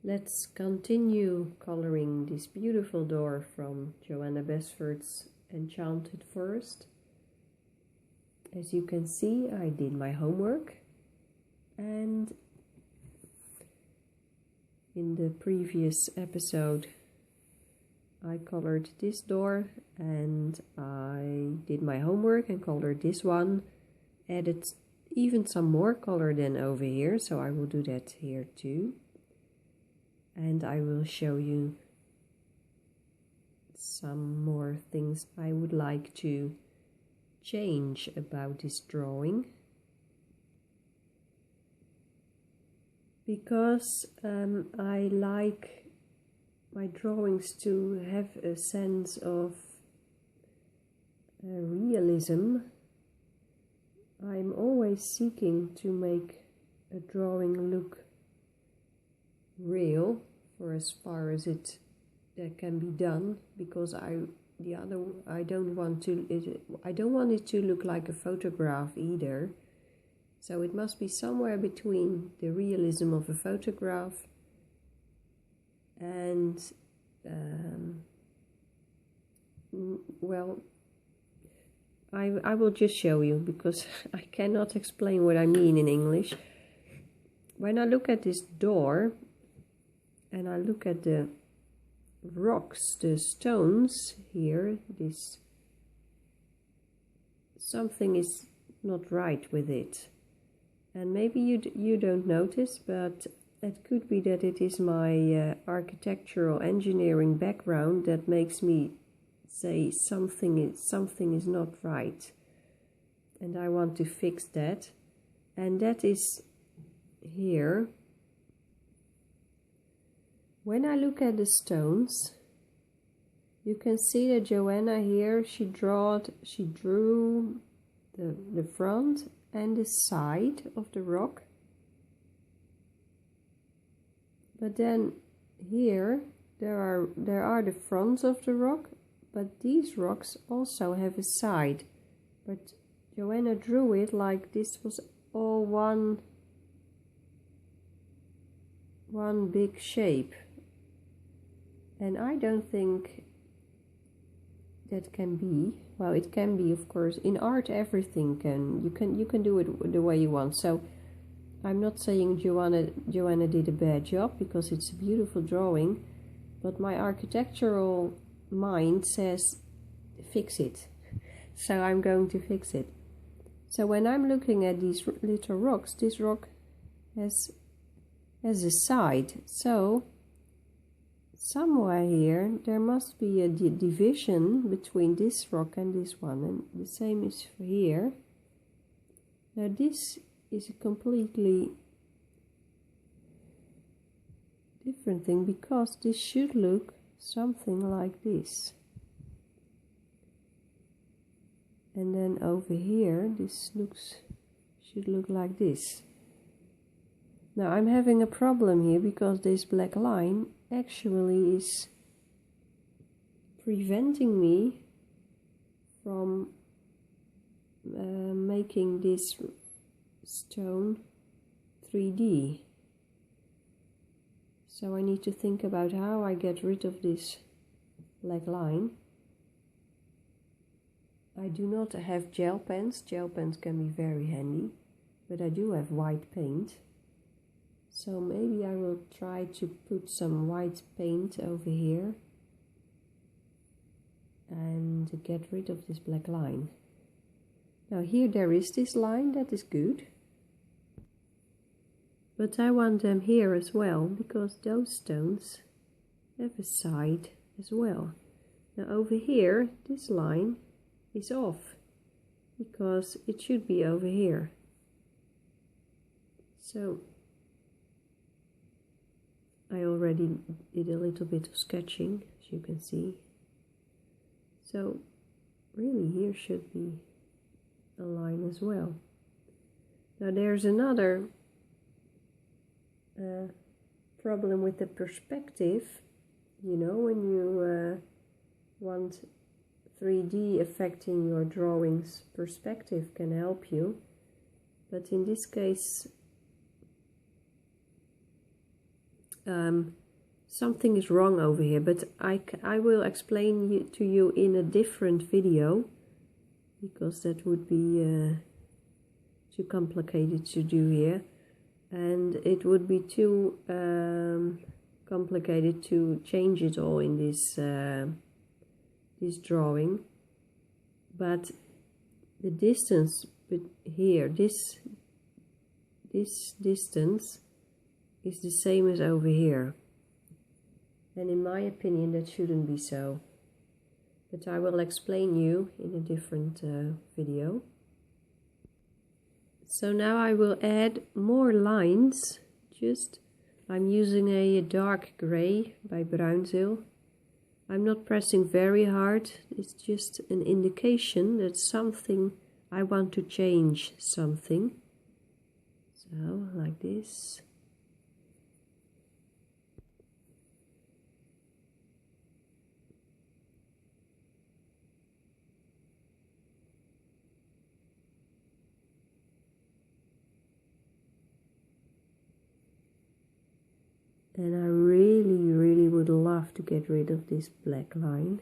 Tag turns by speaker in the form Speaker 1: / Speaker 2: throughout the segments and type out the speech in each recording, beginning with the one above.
Speaker 1: Let's continue coloring this beautiful door from Joanna Besford's Enchanted Forest. As you can see, I did my homework, and in the previous episode I colored this door, and I did my homework and colored this one, added even some more color than over here, so I will do that here too. And I will show you some more things I would like to change about this drawing, because I like my drawings to have a sense of realism. I'm always seeking to make a drawing look real for as far as it can be done, because I don't want it to look like a photograph either. So it must be somewhere between the realism of a photograph and well, I will just show you, because I cannot explain what I mean in English. When I look at this door and I look at the rocks, the stones here, something is not right with it. And maybe you don't notice, but it could be that it is my architectural engineering background that makes me say something is not right, and I want to fix that. And that is here. When I look at the stones, you can see that Joanna here, she drew the front and the side of the rock. But then here there are the fronts of the rock, but these rocks also have a side. But Joanna drew it like this was all one big shape. And I don't think that can be. Well, it can be, of course. In art, everything can. You can do it the way you want. So I'm not saying Joanna did a bad job, because it's a beautiful drawing. But my architectural mind says fix it. So I'm going to fix it. So when I'm looking at these little rocks, this rock has a side. So somewhere here there must be a division between this rock and this one, and the same is for here. Now this is a completely different thing, because this should look something like this, and then over here this should look like this. Now I'm having a problem here, because this black line actually is preventing me from making this stone 3D. So I need to think about how I get rid of this black line. I do not have gel pens. Gel pens can be very handy, but I do have white paint. So maybe I will try to put some white paint over here and get rid of this black line. Now here there is this line, that is good. But I want them here as well, because those stones have a side as well. Now over here, this line is off, because it should be over here. So I already did a little bit of sketching, as you can see. So really here should be a line as well. Now there's another problem with the perspective. You know, when you want 3D affecting your drawings, perspective can help you. But in this case, something is wrong over here, but I will explain to you in a different video, because that would be too complicated to do here, and it would be too complicated to change it all in this this drawing. But the distance here, this distance is the same as over here, and in my opinion that shouldn't be so, but I will explain you in a different video. So now I will add more lines. I'm using a dark gray by Bruinzeel. I'm not pressing very hard, it's just an indication that something, I want to change something. So, like this. And I really would love to get rid of this black line.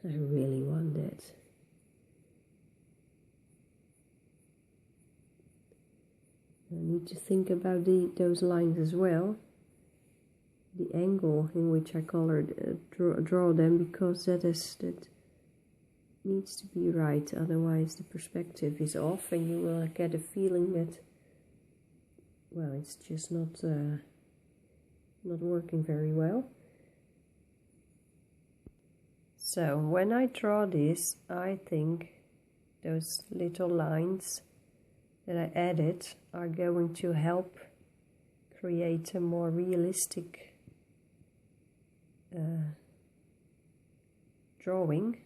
Speaker 1: I really want that. I need to think about those lines as well. The angle in which I draw them, because that needs to be right. Otherwise the perspective is off and you will get a feeling that, well, it's just not working very well. So when I draw this, I think those little lines that I added are going to help create a more realistic drawing.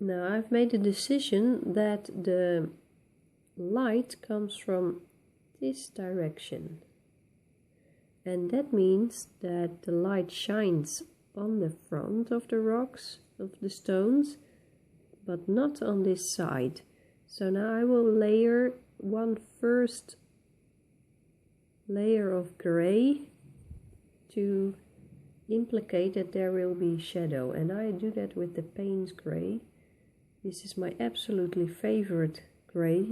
Speaker 1: Now I've made a decision that the light comes from this direction, and that means that the light shines on the front of the rocks, of the stones, but not on this side. So now I will layer one first layer of gray to implicate that there will be shadow, and I do that with the Payne's gray. This is my absolutely favorite gray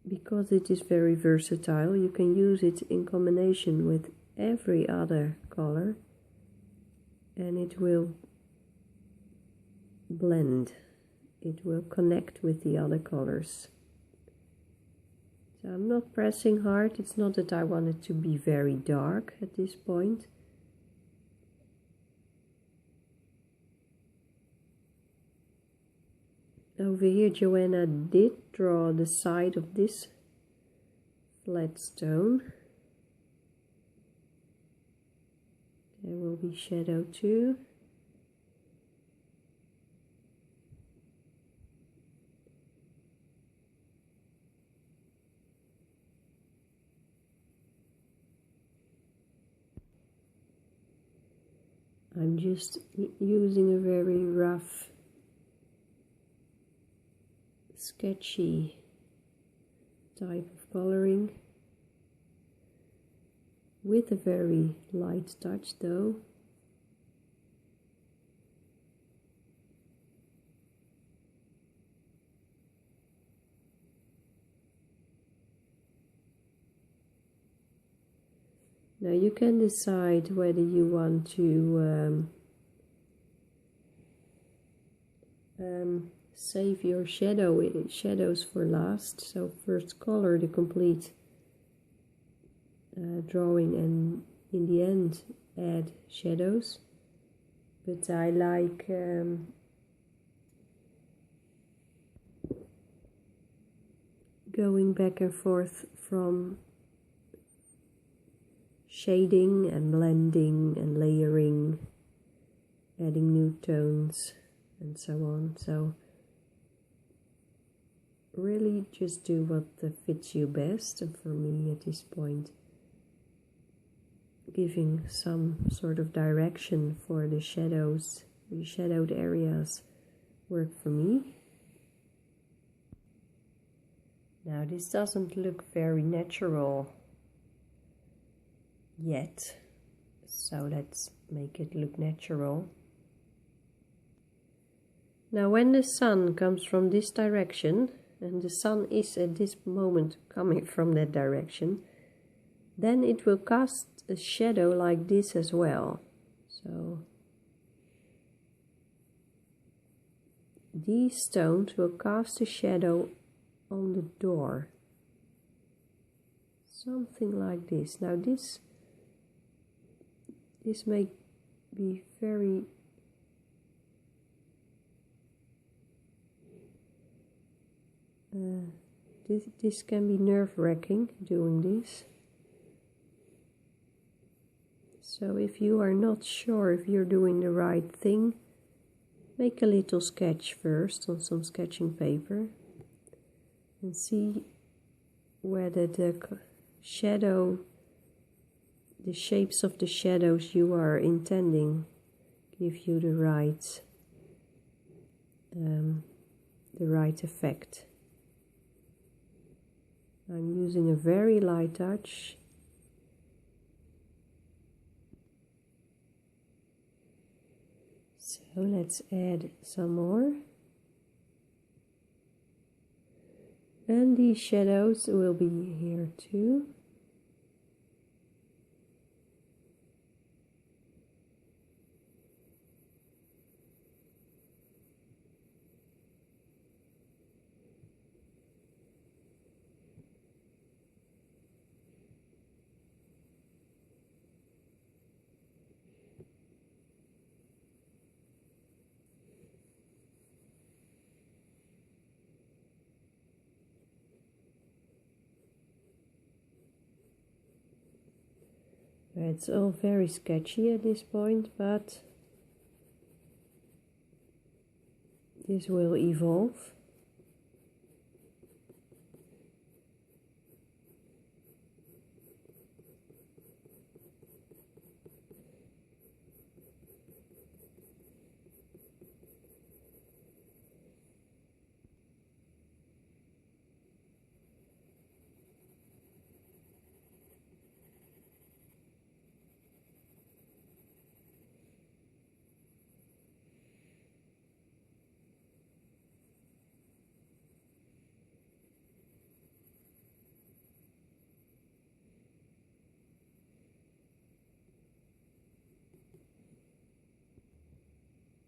Speaker 1: because it is very versatile. You can use it in combination with every other color and it will blend. It will connect with the other colors. So I'm not pressing hard. It's not that I want it to be very dark at this point. Over here Joanna did draw the side of this flat stone. There will be shadow too. I'm just using a very rough, sketchy type of coloring with a very light touch though. Now you can decide whether you want to save your shadows for last. So first color the complete drawing and in the end add shadows. But I like going back and forth from shading and blending and layering, adding new tones and so on. So really just do what fits you best, and for me at this point giving some sort of direction for the shadows, the shadowed areas work for me. Now this doesn't look very natural yet, so let's make it look natural. Now when the sun comes from this direction, and the sun is at this moment coming from that direction, then it will cast a shadow like this as well. So these stones will cast a shadow on the door. Something like this. Now this may be very this can be nerve-wracking doing this. So if you are not sure if you're doing the right thing, make a little sketch first on some sketching paper and see whether the shapes of the shadows you are intending give you the right effect. I'm using a very light touch. So let's add some more. And these shadows will be here too. It's all very sketchy at this point, but this will evolve.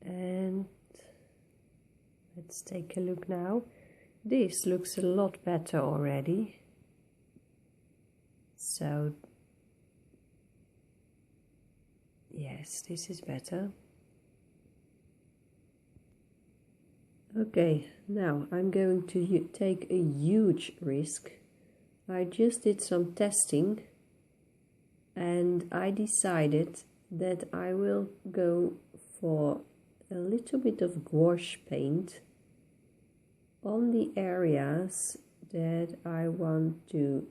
Speaker 1: And let's take a look now. This looks a lot better already. So yes, this is better. Okay, now I'm going to take a huge risk. I just did some testing and I decided that I will go for a little bit of gouache paint on the areas that I want to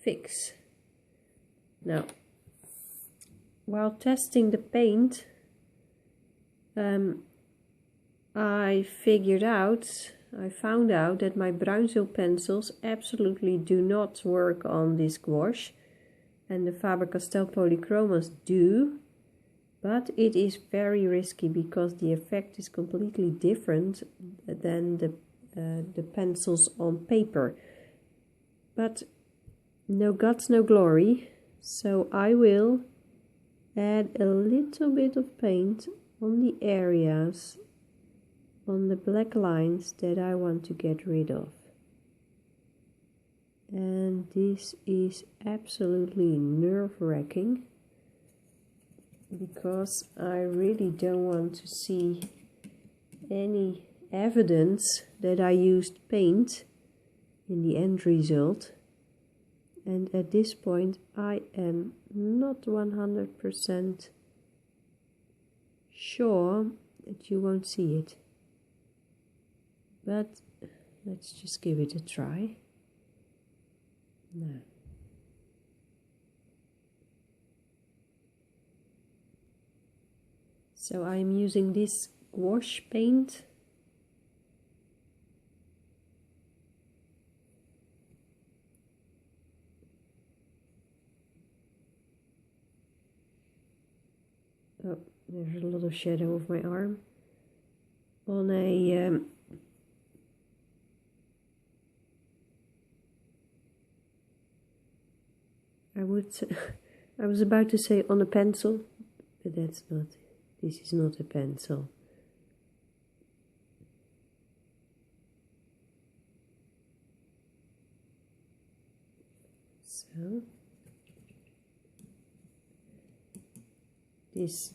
Speaker 1: fix. Now, while testing the paint, I found out that my Bruinzeel pencils absolutely do not work on this gouache, and the Faber-Castell polychromas do. But it is very risky because the effect is completely different than the pencils on paper. But no guts, no glory. So I will add a little bit of paint on the areas, on the black lines that I want to get rid of. And this is absolutely nerve-wracking, because I really don't want to see any evidence that I used paint in the end result. And at this point I am not 100% sure that you won't see it. But let's just give it a try. Now. So I'm using this gouache paint Oh, there's a lot of shadow of my arm. On a I was about to say on a pencil, but that's not. This is not a pencil. So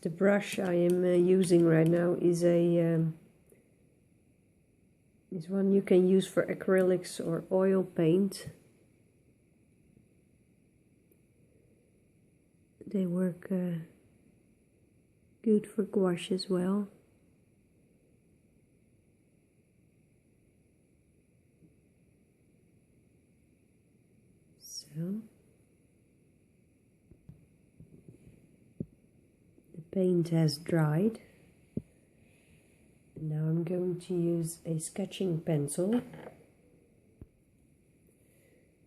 Speaker 1: the brush I am using right now is is one you can use for acrylics or oil paint. They work good for gouache as well. So the paint has dried. Now I'm going to use a sketching pencil.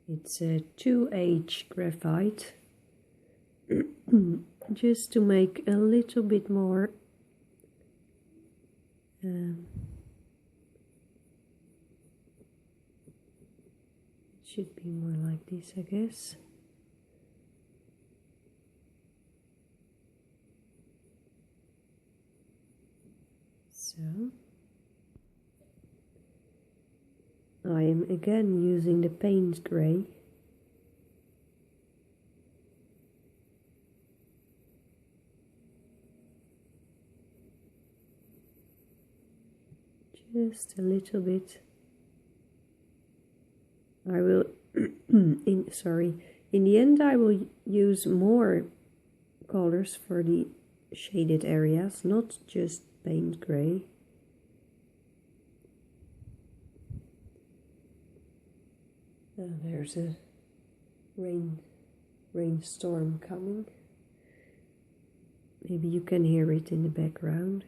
Speaker 1: It's a 2H graphite. Just to make a little bit more should be more like this, I guess. So I am again using the paint gray. Just a little bit. I will in the end I will use more colors for the shaded areas, not just paint gray. There's a rainstorm coming. Maybe you can hear it in the background.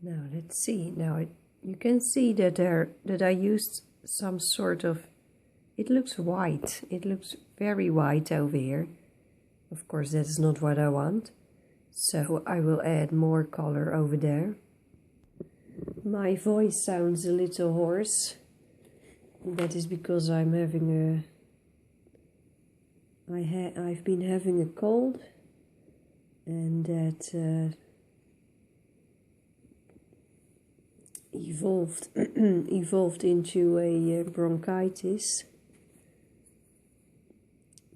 Speaker 1: Now let's see. Now you can see that I used some sort of. It looks white. It looks very white over here. Of course, that's not what I want. So I will add more color over there. My voice sounds a little hoarse. That is because I'm having I've been having a cold, and that evolved into a bronchitis.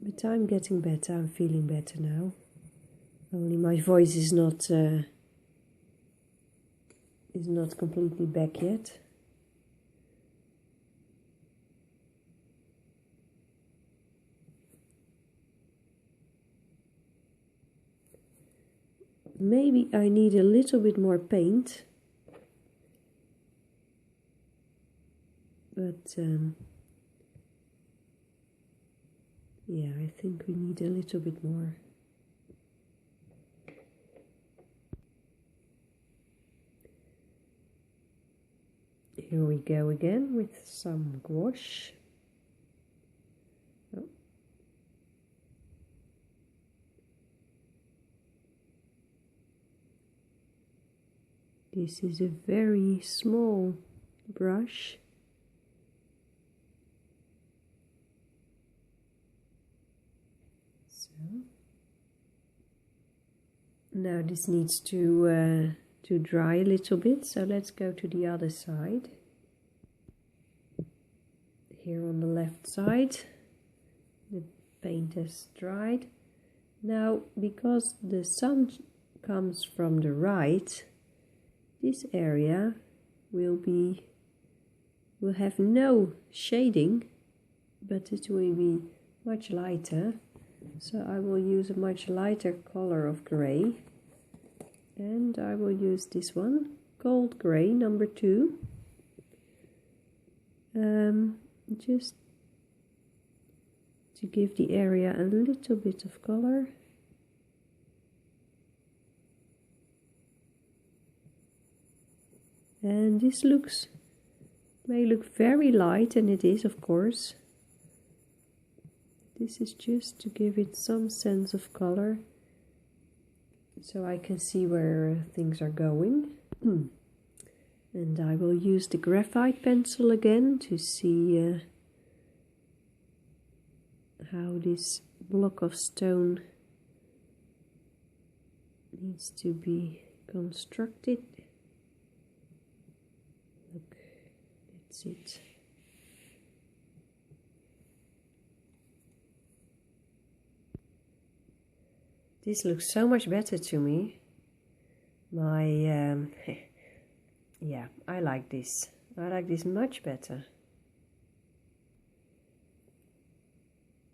Speaker 1: But I'm getting better. I'm feeling better now. Only my voice is not completely back yet. Maybe I need a little bit more paint. But yeah, I think we need a little bit more. Here we go again with some gouache. Oh. This is a very small brush. So now this needs to dry a little bit, so let's go to the other side. Here on the left side, the paint has dried. Now, because the sun comes from the right, this area will have no shading, but it will be much lighter. So I will use a much lighter color of gray, and I will use this one, gold gray number 2. Just to give the area a little bit of color. And this may look very light, and it is, of course. This is just to give it some sense of color, so I can see where things are going. And I will use the graphite pencil again to see how this block of stone needs to be constructed. Look, that's it. This looks so much better to me. Yeah, I like this. I like this much better.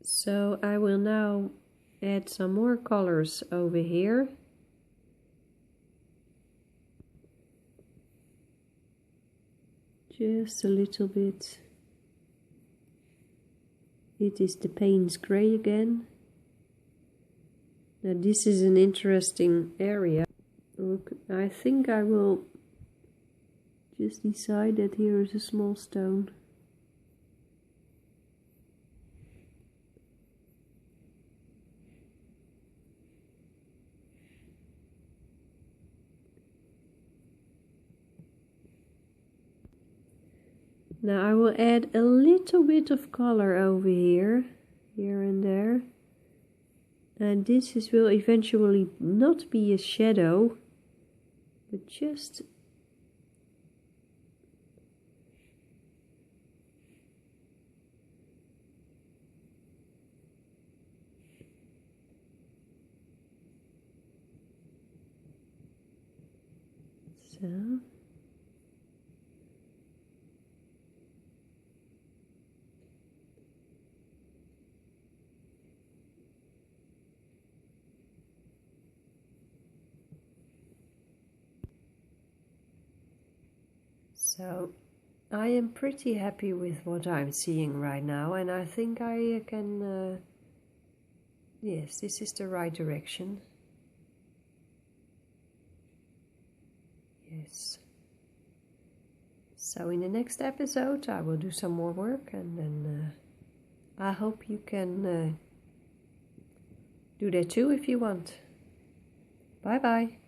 Speaker 1: So I will now add some more colors over here. Just a little bit. It is the Payne's Grey again. Now this is an interesting area. Look, I think I will just decide that here is a small stone. Now I will add a little bit of color over here and there. And this will eventually not be a shadow, but just so. So I am pretty happy with what I'm seeing right now, and I think I can, yes, this is the right direction. Yes. So in the next episode I will do some more work, and then I hope you can do that too if you want. Bye bye.